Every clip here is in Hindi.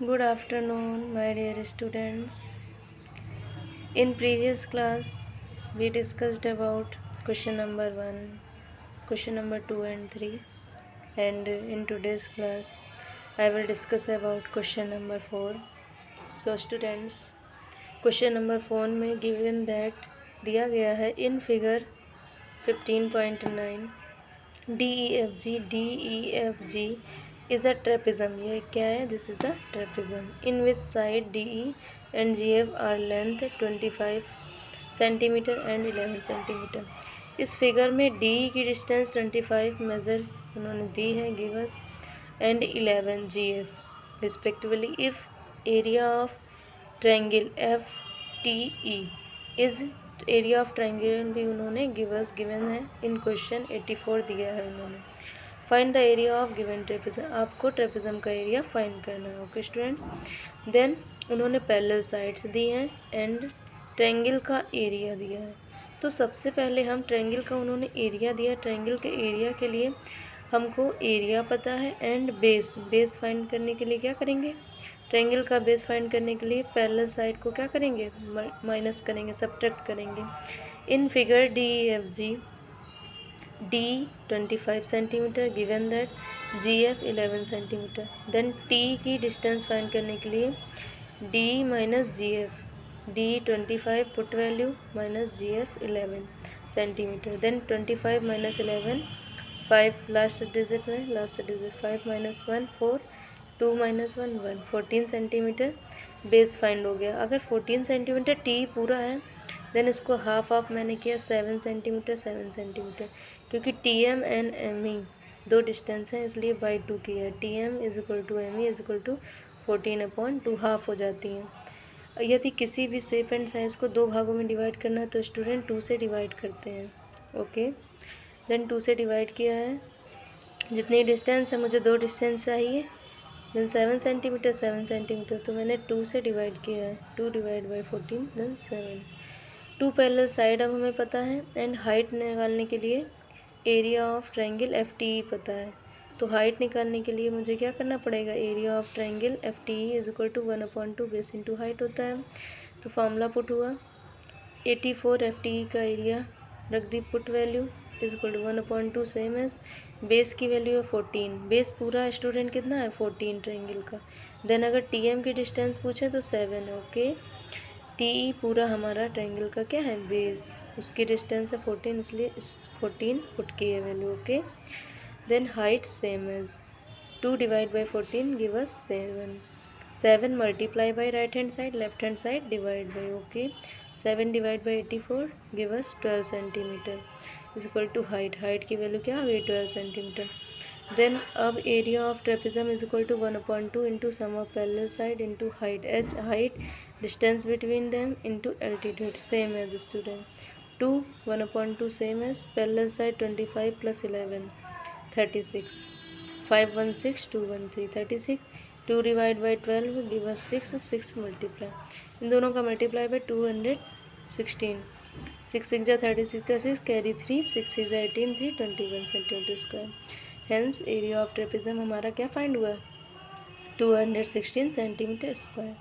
Good afternoon, my dear students. In previous class, we discussed about question number 1, question number 2 and 3, and in today's class, I will discuss about question number 4. So students, question number 4 में given that दिया गया है in figure 15.9 DEFG is a trapezium. ये क्या है? This is a trapezium in which side DE and GF are length 25 centimetre and 11 centimetre. इस फिगर में DE की डिस्टेंस 25 मेज़र उन्होंने दी है gives and 11 GF respectively. If area of triangle FTE is area of triangle भी उन्होंने गिवन है इन क्वेश्चन 84 दिया है उन्होंने। Find the area of given trapezium, आपको ट्रेपेजियम का एरिया फाइंड करना है। ओके स्टूडेंट्स, देन उन्होंने पैरेलल साइड्स दी हैं एंड ट्रायंगल का एरिया दिया है। तो सबसे पहले हम ट्रायंगल का उन्होंने एरिया दिया। ट्रायंगल के एरिया के लिए हमको एरिया पता है एंड बेस फाइंड करने के लिए क्या करेंगे? ट्रायंगल का बेस फाइंड करने के लिए पैरेलल साइड को क्या करेंगे? माइनस करेंगे, सब्ट्रैक्ट करेंगे। In figure DEFG D 25 centimetre given that GF 11 centimetre. Then T की डिस्टेंस फाइंड करने के लिए D minus GF, D 25 put value minus GF 11 centimetre. Then 25 minus 11 5 last digit 5 minus 1 4 2 minus 1 1 14 centimetre base find हो गया। अगर 14 सेंटीमीटर T पूरा है देन इसको हाफ मैंने किया 7 सेंटीमीटर क्योंकि TM एंड ME दो डिस्टेंस हैं इसलिए बाई 2 किया है। TM is equal to ME is equal to 14/2 half हो जाती हैं। यदि किसी भी शेप एंड साइज़ को दो भागों में डिवाइड करना है तो स्टूडेंट 2 से डिवाइड करते हैं। ओके, देन 2 से डिवाइड किया है। जितनी डिस्टेंस है मुझे दो डिस्टेंस चाहिए, देन 7 सेंटीमीटर तो मैंने 2 से डिवाइड किया है। 2 divide by 14 then 7। 2 parallel side अब हमें पता है एंड हाइट निकालने के लिए एरिया ऑफ ट्रायंगल FTE पता है। तो हाइट निकालने के लिए मुझे क्या करना पड़ेगा? Area of triangle FTE is equal to 1/2 base into height होता है। तो फार्मूला पुट हुआ 84 FTE का एरिया रख दी put value is equal to 1/2 same as base की वैल्यू है 14। बेस पूरा स्टूडेंट कितना है? 14 ट्रायंगल का। देन अगर TM की डिस्टेंस पूछे तो 7 है। ओके, TE पूरा हमारा ट्रायंगल का क्या है? बेस, उसकी डिस्टेंस है 14 इसलिए 14 पुट की है value. Okay, then height same as 2 divide by 14 give us 7। 7 multiply by right hand side, left hand side divide by. Okay, 7 divide by 84 give us 12 centimetre is equal to height की वैल्यू क्या आ गई? 12 सेंटीमीटर। देन अब area of trapezium is equal to 1/2 into sum of parallel side into height. H height, distance between them into altitude same as student 2 1/2 same as parallel side 25 plus 11 36 5 1 6 2 1 3 36 2 divide by 12 give us 6 multiply इन दोनों का मल्टीप्लाई बाई 216 6 6 जा 36 का 6 कैरी 3 6 6 जा 18 3 21 centimetre square. Hence area of trapezium हमारा क्या फाइंड हुआ? 216 centimetre square.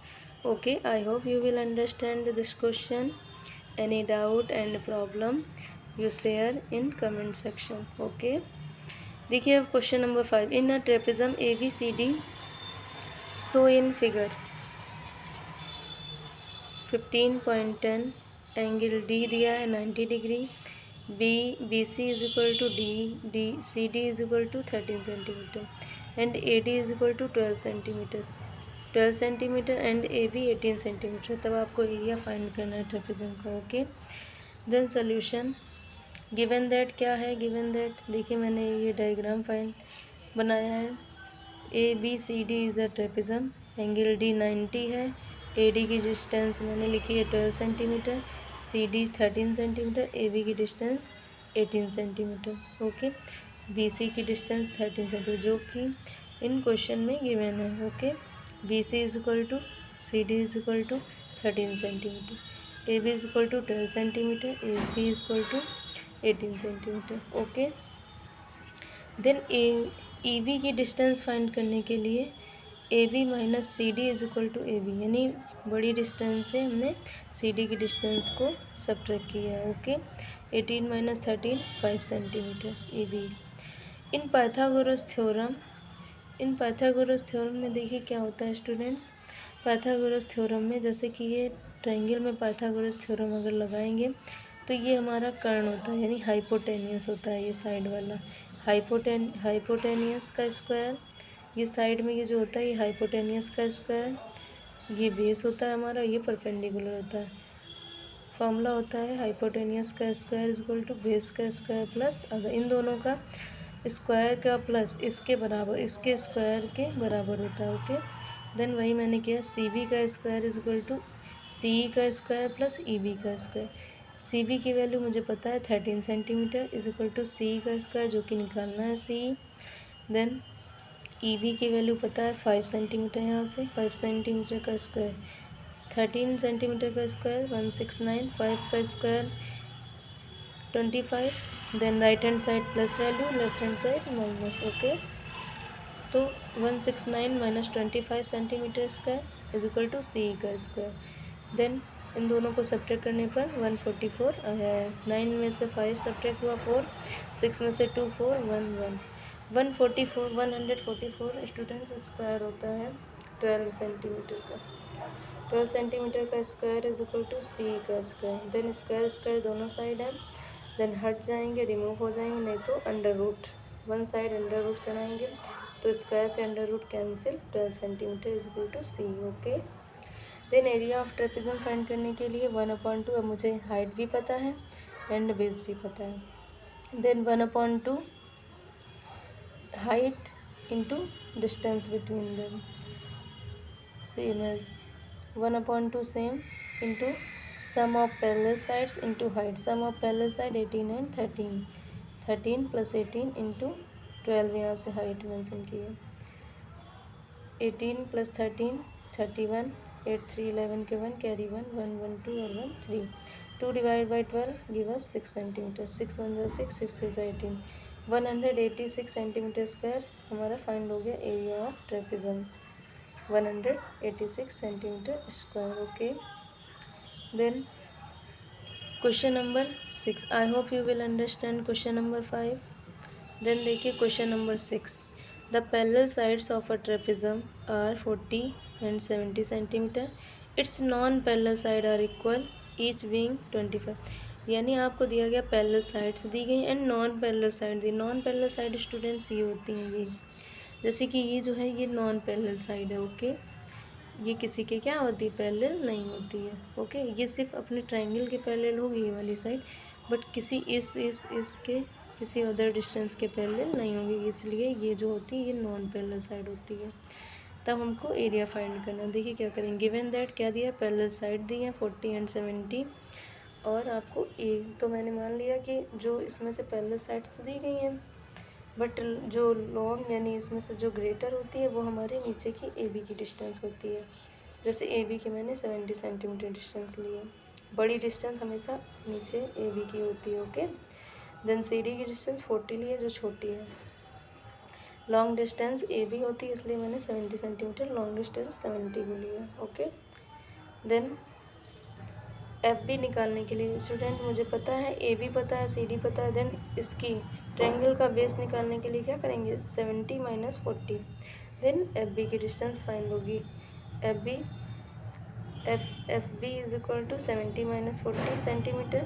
Okay, I hope you will understand this question. Any doubt and problem you share in comment section. Okay, देखिए अब question number 5। In a trapezium ABCD so in figure 15.10 angle D दिया है 90 degree, BC is equal to CD is equal to 13 centimetre and AD is equal to 12 centimetre and AB 18 centimetre. तब आपको एरिया फाइंड करना है ट्रेपेजियम का। Okay, then solution given that क्या है? गिवन दैट देखिए मैंने ये डायग्राम फाइंड बनाया है। ABCD is a trapezium, angle D 90 है, AD की डिस्टेंस मैंने लिखी है 12 सेंटीमीटर, CD 13 सेंटीमीटर, AB की डिस्टेंस 18 सेंटीमीटर। ओके, BC की डिस्टेंस 13 सेंटीमीटर जो कि इन क्वेश्चन में गिवन है। Okay, BC is equal to CD is equal to 13 centimetre, AB is equal to 12 centimetre, AB is equal to 18 centimetre. Okay, then EB की डिस्टेंस फाइंड करने के लिए A B minus C D is equal to A B, यानी बड़ी डिस्टेंस से हमने सी डी की डिस्टेंस को सब्ट्रैक्ट किया है। Okay, 18 minus 13 5 centimetre A B. इन पाइथागोरस थ्योरम में देखिए क्या होता है स्टूडेंट्स। पाइथागोरस थ्योरम में जैसे कि ये ट्रायंगल में पाइथागोरस थ्योरम अगर लगाएंगे तो ये हमारा कर्ण होता है, यानी हाइपोटेनियस होता है ये साइड वाला। हाइपोटेनियस का स्क्वायर, ये साइड में ये जो होता है ये हाइपोटेनियस का स्क्वायर, ये बेस होता है हमारा, ये परपेंडिकुलर होता है। फॉर्मूला होता है हाइपोटेनियस का square is equal to base का स्क्वायर प्लस अगर इन दोनों का स्क्वायर का प्लस इसके बराबर, इसके स्क्वायर के बराबर होता है। ओके, देन वही मैंने किया सी बी का square is equal to C का स्क्वायर प्लस ई बी का स्क्वायर। सी बी की वैल्यू मुझे पता है 13 centimetre is equal to C का स्क्वायर, जो कि निकालना है सी। देन ई बी की वैल्यू पता है 5 सेंटीमीटर, यहाँ से 5 सेंटीमीटर का स्क्वायर 13 सेंटीमीटर का स्क्वायर 169, 5 का square 25, then right hand side plus value, left hand side minus. Okay, तो 169 minus 25 centimetre square is equal to C का स्क्वायर। देन इन दोनों को सब्ट्रैक्ट करने पर 144 आया है। 9 में से 5 सब्ट्रैक्ट हुआ 4, 6 में से 2 4 1 1 144 स्टूडेंट्स स्क्वायर होता है 12 सेंटीमीटर का। 12 सेंटीमीटर का square is equal to C का स्क्वायर। देन स्क्वायर स्क्वायर दोनों साइड है, देन हट जाएंगे, रिमूव हो जाएंगे, नहीं तो under root one side under root चढ़ाएंगे तो स्क्वायर से under root cancel, 12 centimetre is equal to C. Okay, then area of trapezium find करने के लिए 1/2, अब मुझे हाइट भी पता है एंड बेस भी पता है। Then 1/2 height into distance between them same as 1/2 same into sum of parallel sides into height. Sum of parallel side 18 and 13, 13 plus 18 into 12, यहाँ से हाइट मेंशन की है। 18 प्लस 13 31, 8 3 11 के 1 कैरी 1 1 1 2 और 1 3, 2 divide by 12 give us 6 centimetre, 6 1 जा 6, 6 3 जा 18, 186 सेंटीमीटर स्क्वायर हमारा फाइंड हो गया area of trapezium, 186 centimetre square. Okay, then question number 6, I hope you will understand question number 5। Then देखिए question number 6, the parallel sides of a trapezium are 40 and 70 centimetre, it's non parallel side are equal each being 25। यानी आपको दिया गया पैरेलल साइड्स दी गई एंड नॉन पैरेलल साइड दी। नॉन पैरेलल साइड स्टूडेंट्स ये होती हैं, ये जैसे कि ये जो है ये नॉन पैरेलल साइड है। ओके, ये किसी के क्या होती है, पैरेलल नहीं होती है। ओके, ये सिर्फ अपने ट्रायंगल के पैरेलल होगी ये वाली साइड, बट किसी इसके किसी अदर डिस्टेंस के पैरेलल नहीं होगी, इसलिए ये जो होती है ये नॉन पैरेलल साइड होती है। तब हमको एरिया फाइंड करना। देखिए क्या करेंगे, गिवन दैट क्या दिया, पैरेलल साइड दी है 40 एंड 70, और आपको ए तो मैंने मान लिया कि जो इसमें से पैरेलल साइड्स तो दी गई हैं, बट जो लॉन्ग यानी इसमें से जो ग्रेटर होती है वो हमारे नीचे की ए बी की डिस्टेंस होती है। जैसे ए बी की मैंने 70 सेंटीमीटर डिस्टेंस ली है, बड़ी डिस्टेंस हमेशा नीचे ए बी की होती है। ओके, देन सी डी की डिस्टेंस 40 ली है जो छोटी है। लॉन्ग डिस्टेंस ए बी होती है इसलिए मैंने 70 सेंटीमीटर लॉन्ग डिस्टेंस 70 को लिया। ओके, देन एफ बी निकालने के लिए स्टूडेंट मुझे पता है ए बी पता है, सी डी पता है, देन इसकी ट्रायंगल का बेस निकालने के लिए क्या करेंगे, 70 माइनस 40, देन एफ बी की डिस्टेंस फाइंड होगी। F B is equal to 70 minus 40 centimetre,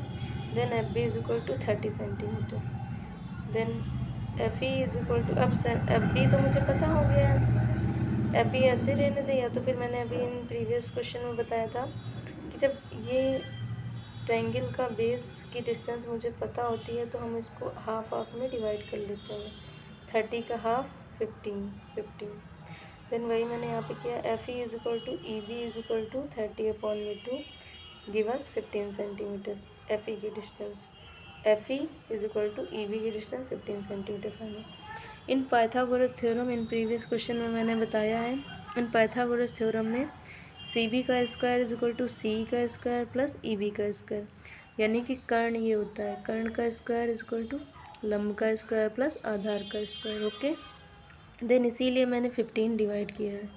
then F B is equal to 30 centimetre, then F E is equal to, अब एफ बी तो मुझे पता हो गया है, एफ बी ऐसे रहने दें, या तो फिर मैंने अभी इन प्रीवियस क्वेश्चन में बताया था कि जब ये ट्रायंगल का बेस की डिस्टेंस मुझे पता होती है तो हम इसको हाफ हाफ में डिवाइड कर लेते हैं, 30 का हाफ 15, देन वही मैंने यहाँ पे किया। F E is equal to E B is equal to 30/2 give us 15 centimetre F E की distance, F E is equal to E B की distance 15 centimetre final. In Pythagoras theorem in previous question में मैंने बताया है, इन पाइथागोरस थ्योरम में सी बी का square is equal to C का स्क्वायर प्लस ई बी का स्क्वायर, यानी कि कर्ण ये होता है, कर्ण का स्क्वायर इज इक्वल टू लंब का स्क्वायर प्लस आधार का स्क्वायर। ओके, देन इसीलिए मैंने 15 डिवाइड किया है,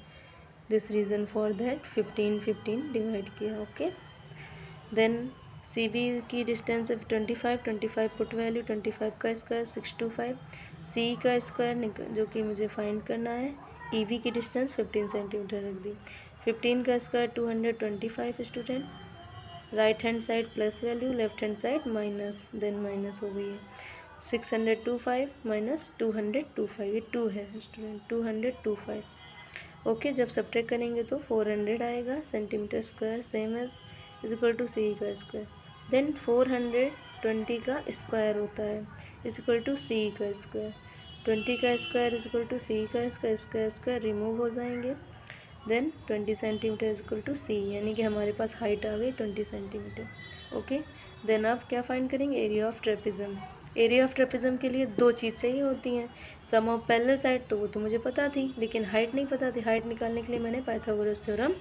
this reason for that 15 divide किया. ओके. देन सी बी की डिस्टेंस है 25 पुट वैल्यू 25 का स्क्वायर 625. सी का स्क्वायर जो कि मुझे फाइंड करना है. ई बी की डिस्टेंस 15 सेंटीमीटर रख दी. 15 का square 225 student. Right hand side plus value, left hand side minus, then minus हो गई है. 625 माइनस 225, ये 2 है स्टूडेंट, 225. ओके. जब सब्ट्रैक्ट करेंगे तो 400 आएगा centimetre square, same as is equal to C का स्क्वायर. देन 420 का स्क्वायर होता है इज इक्वल टू सी का स्क्वायर. 20 का square is equal to C का स्क्वायर, स्क्वायर स्क्वायर रिमूव हो जाएंगे. Then 20 centimetre is equal to C, यानी कि हमारे पास हाइट आ गई 20 सेंटीमीटर. ओके. देन आप क्या फाइंड करेंगे? Area of trapezium. Area of trapezium के लिए दो चीज़ चाहिए होती हैं. सम ऑफ पैरेलल साइड तो वो तो मुझे पता थी, लेकिन हाइट नहीं पता थी. हाइट निकालने के लिए मैंने पाइथागोरस थ्योरम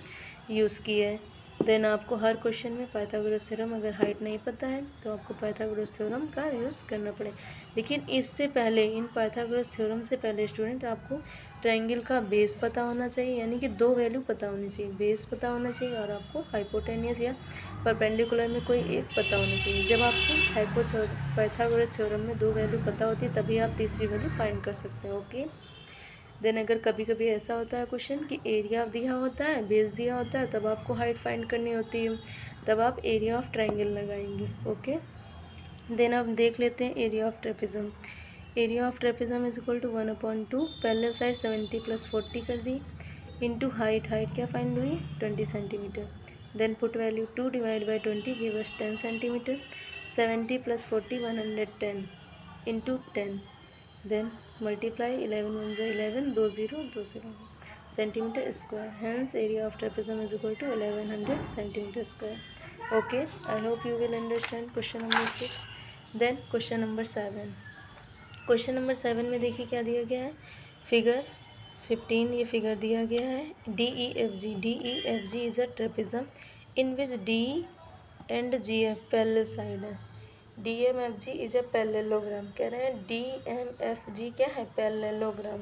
यूज़ किया है. देन आपको हर क्वेश्चन में पाइथागोरस थ्योरम, अगर हाइट नहीं पता है तो आपको पाइथागोरस थ्योरम का यूज़ करना पड़े. लेकिन इससे पहले, इन पाइथागोरस थ्योरम से पहले स्टूडेंट आपको ट्रायंगल का बेस पता होना चाहिए, यानी कि दो वैल्यू पता होनी चाहिए. बेस पता होना चाहिए और आपको हाइपोटेनियस या परपेंडिकुलर में कोई एक पता होना चाहिए. जब आपको पाइथागोरस थ्योरम में दो वैल्यू पता होती है तभी आप तीसरी वैल्यू फाइंड कर सकते हो. ओके. देन अगर कभी कभी ऐसा होता है क्वेश्चन कि एरिया दिया होता है, बेस दिया होता है, तब आपको हाइट फाइंड करनी होती है, तब आप एरिया ऑफ ट्रायंगल लगाएंगे. ओके. देन अब देख लेते हैं area of trapezium. Area of trapezium is equal to 1/2. Parallel side 70 + 40 कर दी इंटू हाइट. हाइट क्या फाइंड हुई? 20 centimetre. Then put value 2 divide by 20 give us 10 centimetre. 70 + 40 110 into 10. Then multiply 11 1 ज़ा 11, 2 0 2 0 centimetre square. Hence area of trapezium is equal to 1100 centimeter square. Okay, I hope you will understand question number 6. Then question number 7. Question number 7 में देखिए क्या दिया गया है. फिगर 15 ये फिगर दिया गया है. DEFG. DEFG is a trapezium in which D and GF parallel side है. DMFG is a parallelogram. कह रहे हैं DMFG क्या है? पैरेललोग्राम.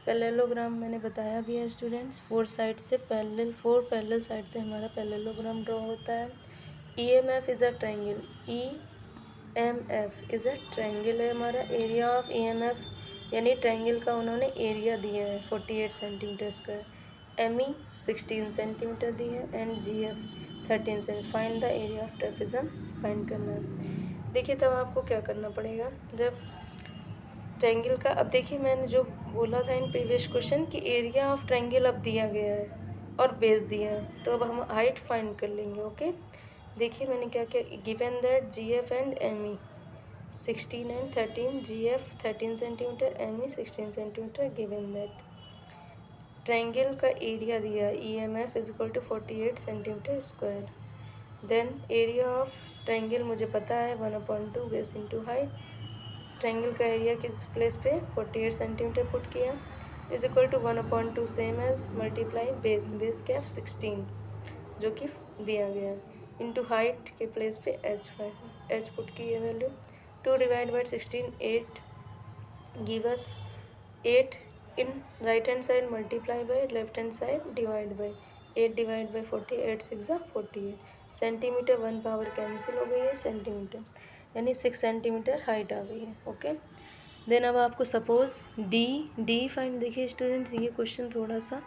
पैरेललोग्राम मैंने बताया भी है स्टूडेंट्स, फोर साइड से पैरेलल, फोर पैरेलल साइड से हमारा पैरेललोग्राम ड्रॉ होता है. EMF is a triangle. EMF is a triangle है हमारा. एरिया ऑफ EMF यानी ट्रायंगल का उन्होंने एरिया दिया है 48 सेंटीमीटर स्क्वायर. ME 16 सेंटीमीटर दी है एंड GF 13 से. Find the area of trapezium find करना है. देखिए तब आपको क्या करना पड़ेगा जब ट्रायंगल का. अब देखिए मैंने जो बोला था इन प्रीवियस क्वेश्चन कि एरिया ऑफ ट्रायंगल अब दिया गया है और बेस दिया है, तो अब हम हाइट फाइंड कर लेंगे. ओके. देखिए मैंने क्या क्या given that GF and ME 16 and 13. GF 13 centimetre, ME 16 centimetre. Given that triangle का एरिया दिया है EMF is equal to 48 centimetre square. Then area of triangle मुझे पता है 1/2 बेस इंटू हाइट. ट्रायंगल का एरिया किस प्लेस पे 48 सेंटीमीटर पुट किया is equal to 1/2 same as multiply base. Base क्या 16 जो कि दिया गया इंटू हाइट के प्लेस पे H पुट की है value. 2 divide by 16 8 give us 8 in right hand side multiply by left hand side divide by 8 divide by 40 8 6 48 centimetre. 1 power cancel हो गई है सेंटीमीटर, यानी 6 सेंटीमीटर हाइट आ गई है. ओके. देन अब आपको सपोज डी फाइंड. देखिए स्टूडेंट्स ये क्वेश्चन थोड़ा सा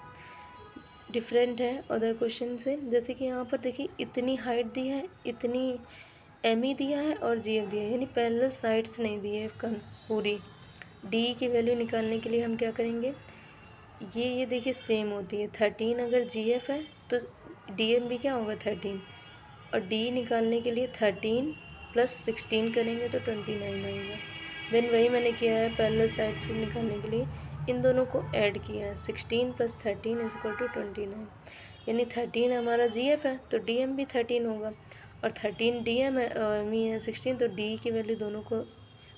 डिफरेंट है अदर क्वेश्चन से. जैसे कि यहाँ पर देखिए इतनी हाइट दी है, इतनी ME दिया है और GF दिया है, यानी पैरेलल साइड्स नहीं दी है पूरी. डी की वैल्यू निकालने के लिए हम क्या करेंगे, ये देखिए सेम होती है. 13 अगर GF है तो DM भी क्या होगा 13, और D निकालने के लिए 13 + 16 करेंगे तो 29 आएगा. देन वही मैंने किया है पैरेलल साइड से निकालने के लिए, इन दोनों को ऐड किया है. 16 + 13 इज इक्वल टू 29, यानी 13 हमारा GF है तो DM भी 13 होगा, और 13 DM है ME है 16, तो D की वैल्यू दोनों को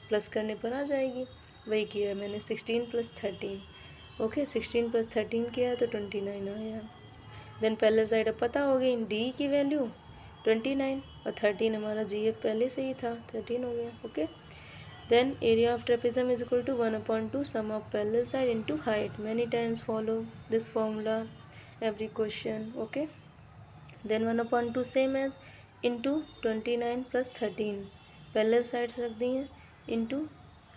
प्लस करने पर आ जाएगी. वही किया है मैंने 16 + 13. ओके. 16 + 13 किया है तो 29 आया. देन पैरेलल साइड अब पता हो गई. D की वैल्यू 29 और 13 हमारा GF पहले से ही था 13 हो गया. Okay. Then area of trapezium is equal to 1/2 sum of parallel side into height. Many times follow this formula every question. Okay, then 1/2 same as into 29 plus 13 parallel sides रख दी हैं into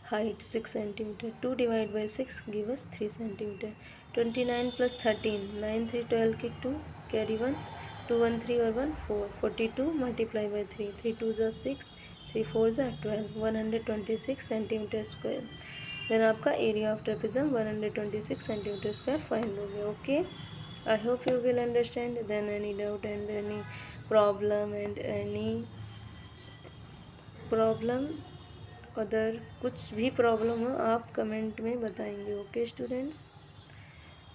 height 6 centimeter. 2 divided by 6 give us 3 centimeter. 29 plus 13 9 3 12 की 2 carry 1 2 1 3 और 1 4 42 multiply by 3 3 2 are 6 3 4 are 12 126 centimeter square. Then आपका area of trapezium 126 centimetre square find हो गया. Okay, I hope you will understand. Then any doubt and any problem other कुछ भी प्रॉब्लम हो आप कमेंट में बताएंगे. Okay students,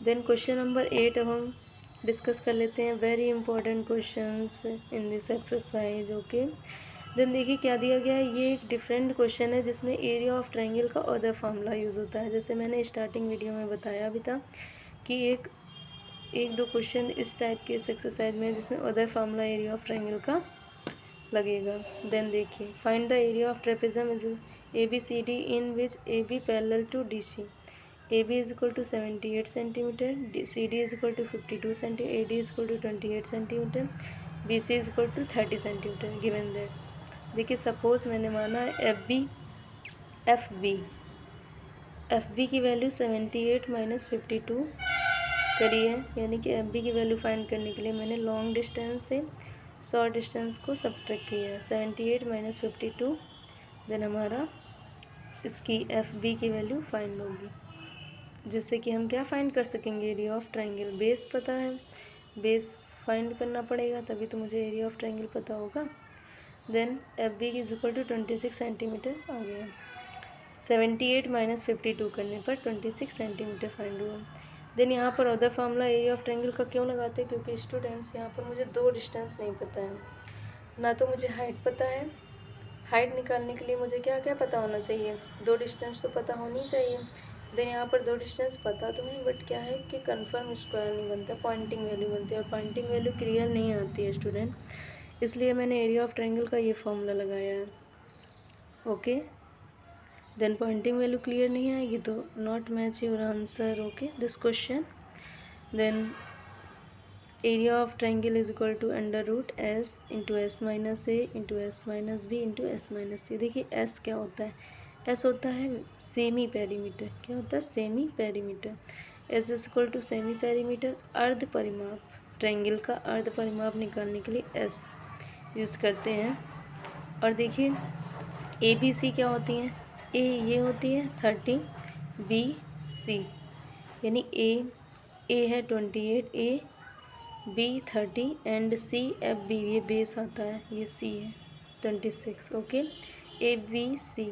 then question number 8 अब हम डिस्कस कर लेते हैं. Very important questions in this exercise. Okay, then देखिए क्या दिया गया है. ये एक डिफरेंट क्वेश्चन है जिसमें एरिया ऑफ ट्रायंगल का अदर फार्मूला यूज़ होता है. जैसे मैंने स्टार्टिंग वीडियो में बताया भी था कि एक दो क्वेश्चन इस टाइप के इस एक्सरसाइज में जिसमें other formula area of triangle का लगेगा. देन देखिए, find the area of trapezium is ABCD in which AB parallel to DC. AB is equal to 78 centimetre, CD is equal to 52 centimetre, AD is equal to 28 centimetre, BC is equal to 30 centimetre. Given that देखिए सपोज मैंने माना है FB की वैल्यू 78 माइनस 52 करी है, यानी कि FB की वैल्यू फाइंड करने के लिए मैंने लॉन्ग डिस्टेंस से शॉर्ट डिस्टेंस को सब्ट्रैक्ट किया है. 78 माइनस 52, देन हमारा इसकी FB की वैल्यू फाइंड होगी, जिससे कि हम क्या फाइंड कर सकेंगे, एरिया ऑफ ट्रायंगल. बेस पता है, बेस फाइंड करना पड़ेगा तभी तो मुझे एरिया ऑफ ट्रायंगल पता होगा. Then FB is equal to 26 centimetre आ गया. 78 माइनस 52 करने पर 26 सेंटीमीटर फाइंड हुआ. देन यहाँ पर other formula area of triangle का क्यों लगाते हैं, क्योंकि स्टूडेंट्स यहाँ पर मुझे दो डिस्टेंस नहीं पता है. ना तो मुझे हाइट पता है, हाइट निकालने के लिए मुझे क्या क्या पता होना चाहिए, दो डिस्टेंस तो पता होनी चाहिए. देन यहाँ पर दो डिस्टेंस पता तो है, बट क्या है कि कंफर्म स्क्वायर नहीं बनता, पॉइंटिंग वैल्यू बनती है, और पॉइंटिंग वैल्यू क्लियर नहीं आती है स्टूडेंट. इसलिए मैंने एरिया ऑफ ट्रायंगल का ये फॉर्मूला लगाया है. Okay, then pointing value clear नहीं आएगी तो not match your answer. Okay, this question. Then area of triangle is equal to under root S into S minus A into S minus B into S minus C. देखिए S क्या होता है, S होता है सेमी पेरीमीटर. क्या होता है, semi perimeter. S is equal to semi perimeter. अर्ध परिमाप, ट्रायंगल का अर्ध परिमाप निकालने के लिए S यूज़ करते हैं. और देखिए ABC क्या होती हैं, A ये होती है 30, B C, यानी A है 28, A B 30 and C FB ये बेस आता है, ये C है 26. ओके, ABC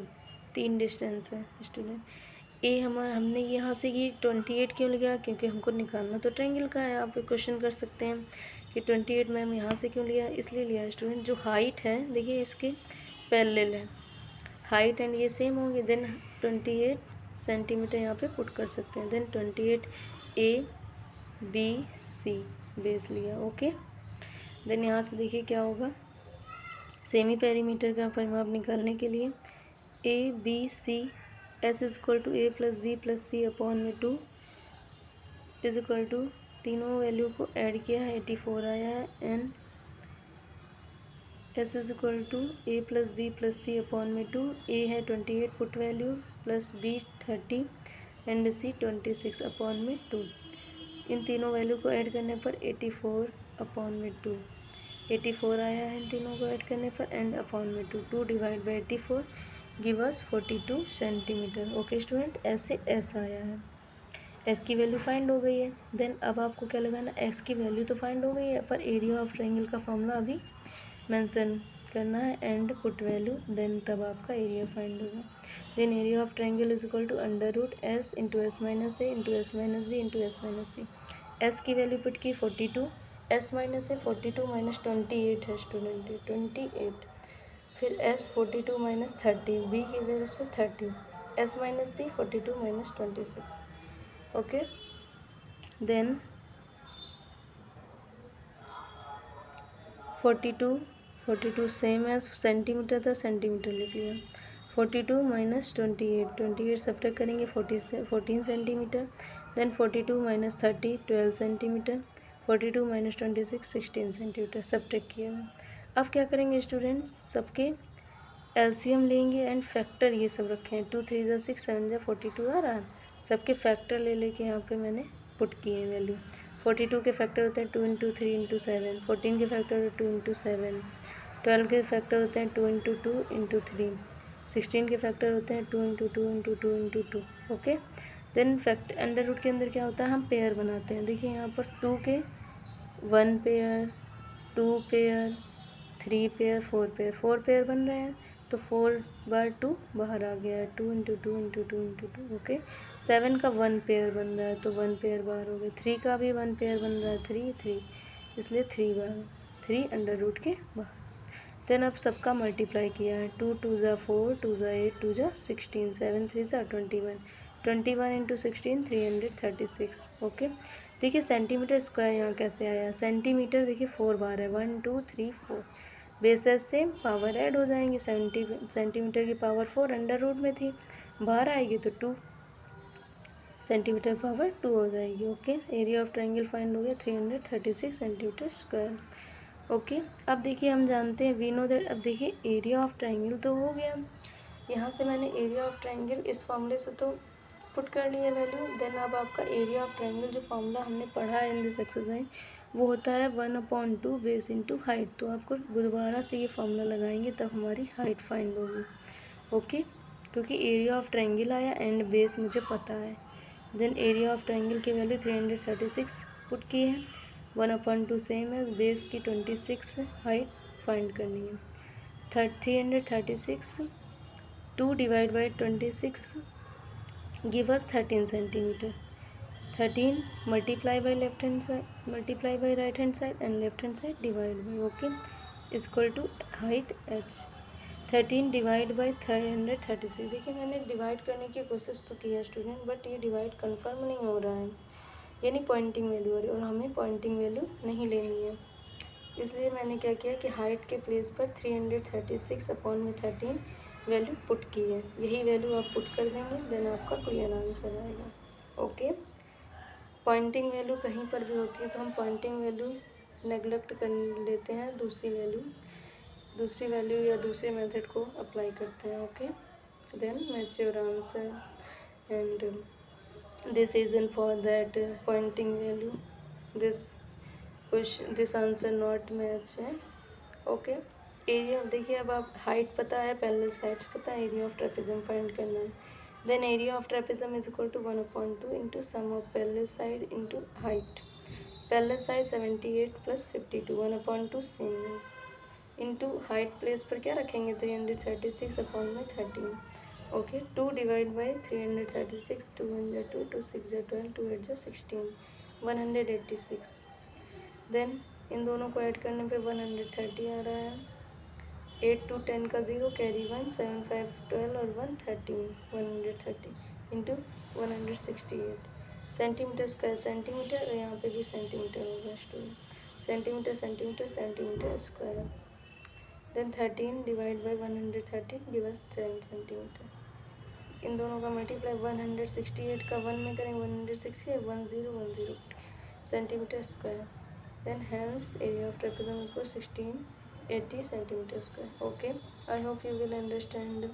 तीन डिस्टेंस है स्टूडेंट. हमने यहाँ से ये 28 क्यों लिया, क्योंकि हमको निकालना तो ट्रायंगल का है. आप क्वेश्चन कर सकते हैं कि 28 मैम यहाँ से क्यों लिया, इसलिए लिया स्टूडेंट. जो हाइट है देखिए इसके पैरेलल है, हाइट एंड ये सेम होंगे. देन 28 सेंटीमीटर यहाँ पे पुट कर सकते हैं. देन 28 ABC बेस लिया. ओके, देन यहाँ से देखिए क्या होगा, सेमी पेरीमीटर का परिमाप निकालने के लिए ABC S is equal to A plus B plus C upon में 2 इज इक्वल टू, तीनों वैल्यू को ऐड किया है 84 आया है. And S is equal to A plus B plus C upon में 2. A है 28 put value, plus B 30 and C 26 upon में 2. इन तीनों वैल्यू को ऐड करने पर 84 अपॉन में 2, 84 आया है इन तीनों को ऐड करने पर, एंड अपॉन में 2. 2 divide by 84 give us 42 centimetre. Okay student, ऐसे S आया है. S की वैल्यू फाइंड हो गई है. देन अब आपको क्या लगाना, X की वैल्यू तो फाइंड हो गई है, पर एरिया ऑफ ट्रायंगल का फॉर्मूला अभी मेंशन करना है एंड पुट वैल्यू, देन तब आपका एरिया फाइंड होगा. Then area of triangle is equal to under root S into S minus A into S minus B into S minus C. S की वैल्यू पुट की 42, S माइनस A 42 माइनस 28 है स्टूडेंट, 28. फिर S 42 माइनस 30, B की वैल्यू से 30, S minus C 42 minus 26. Okay, then 42 same as centimetre था, सेंटीमीटर लिख लिया. 42 माइनस 28 सब्ट्रैक्ट करेंगे 14 centimetre. Then 42 minus 30 12 centimetre. 42 minus 26 16 centimetre subtract किया है। अब क्या करेंगे स्टूडेंट्स, सबके एलसीएम लेंगे एंड फैक्टर ये सब रखे हैं, 2 3 जा 6 7 जा 42 आ रहा है, सबके फैक्टर ले लेके यहाँ पे मैंने पुट किए हैं वैल्यू। 42 के फैक्टर होते हैं 2 इंटू 3 इंटू 7, 14 के फैक्टर 2 इंटू 7, 12 के फैक्टर होते हैं 2 इंटू 2 इंटू 3, 16 के फैक्टर होते हैं 2 into 2 into 2 into 2। Okay, then fact under root के अंदर क्या होता है, हम पेयर बनाते हैं। देखिए यहाँ पर 2 के 1 pair, 2 pair, 3 pair, 4 pair, 4 pair बन रहे हैं, तो 4 बार 2 बाहर आ गया है, 2 इंटू 2 इंटू 2 इंटू 2। ओके, 7 का 1 पेयर बन रहा है तो 1 पेयर बाहर हो गया, 3 का भी 1 पेयर बन रहा है, 3 3, इसलिए 3 बाहर, 3 अंडर रूट के बाहर। देन अब सबका मल्टीप्लाई किया है, 2 2 ज़ा 4, 2 ज़ा 8, 2 ज़ा 16, 7 3 ज़ा 21, 21 इंटू 16 336। ओके, देखिए सेंटीमीटर स्क्वायर यहाँ कैसे आया, सेंटीमीटर देखिए 4 बार है, 1 2 3 4, बेसेस से पावर ऐड हो जाएंगे, सेंटीमीटर की पावर 4 अंडर रूट में थी, बाहर आएगी तो 2 सेंटीमीटर पावर 2 हो जाएगी। Okay, area of triangle find हो गया 336 सेंटीमीटर स्क्वायर। ओके, अब देखिए हम जानते हैं वी नो दैट, अब देखिए एरिया ऑफ ट्रायंगल तो हो गया, यहाँ से मैंने एरिया ऑफ ट्रायंगल इस फॉर्मूले से तो पुट कर लिया वैल्यू। देन अब आपका एरिया ऑफ ट्रायंगल जो फॉर्मूला हमने पढ़ा है इन दिस एक्सरसाइज वो होता है 1/2 बेस इंटू हाइट, तो आपको दोबारा से ये फॉर्मूला लगाएंगे तब हमारी हाइट फाइंड होगी। ओके, क्योंकि एरिया ऑफ ट्रायंगल आया एंड बेस मुझे पता है। देन एरिया ऑफ ट्रायंगल की वैल्यू 336 पुट की है, 1/2 सेम है, बेस की 26 है, हाइट फाइंड करनी है। 336 2 divide by 26 give us 13 centimetre, 13 multiply by left hand side, multiply by right hand side and left hand side divide by. Okay, equal to height h, 13 divide by 336। देखिए मैंने डिवाइड करने की कोशिश तो की है स्टूडेंट, बट ये डिवाइड कन्फर्म नहीं हो रहा है, यानी पॉइंटिंग वैल्यू आ रही है और हमें पॉइंटिंग वैल्यू नहीं लेनी है, इसलिए मैंने क्या किया कि हाइट के प्लेस पर 336 अपॉन में 13 वैल्यू पुट की है, यही वैल्यू आप पुट कर देंगे, देन आपका क्लियर आंसर आएगा। ओके, पॉइंटिंग वैल्यू कहीं पर भी होती है तो हम पॉइंटिंग वैल्यू नेगलेक्ट कर लेते हैं, दूसरी वैल्यू या दूसरे मेथड को अप्लाई करते हैं। Okay, then match your answer and this reason for that pointing value, this answer not match है। ओके, एरिया देखिए अब आप हाइट पता है, पैरेलल साइड्स पता है, एरिया ऑफ ट्रेपेजियम फाइंड करना है। Then area of trapezium is equal to 1/2 into sum of parallel side into height, parallel side 78 plus 52, 1/2 same is into height place पर क्या रखेंगे 336 अपॉन में 13। ओके, 2 डिवाइड बाई 336, 2 1 जा 2, 2 6 जा 12, 2 8 जा 16, 186। देन इन दोनों को ऐड करने पे 130 आ रहा है, 8 2 10 का 0 कैरी 1, 7 5 12 और 1 13, 130 इंटू 168 सेंटीमीटर स्क्वायर, सेंटीमीटर और यहाँ पे भी सेंटीमीटर होगा student, centimetre centimetre centimetre square. Then 13 divide by 130 give us 10 centimetre. इन दोनों का मल्टीप्लाई 168 का 1 में करेंगे 168 1010 centimetre square. Then hence area of trapezium is equal 1680 centimeter square. Okay, I hope you will understand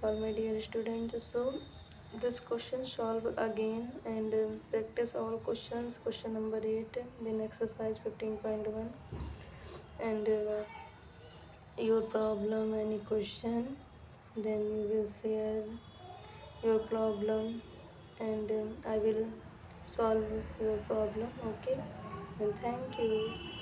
all my dear students. So this question solve again and practice all questions. Question number 8 then exercise 15.1 and your problem, any question, then you will share your problem and I will solve your problem. Okay, and thank you.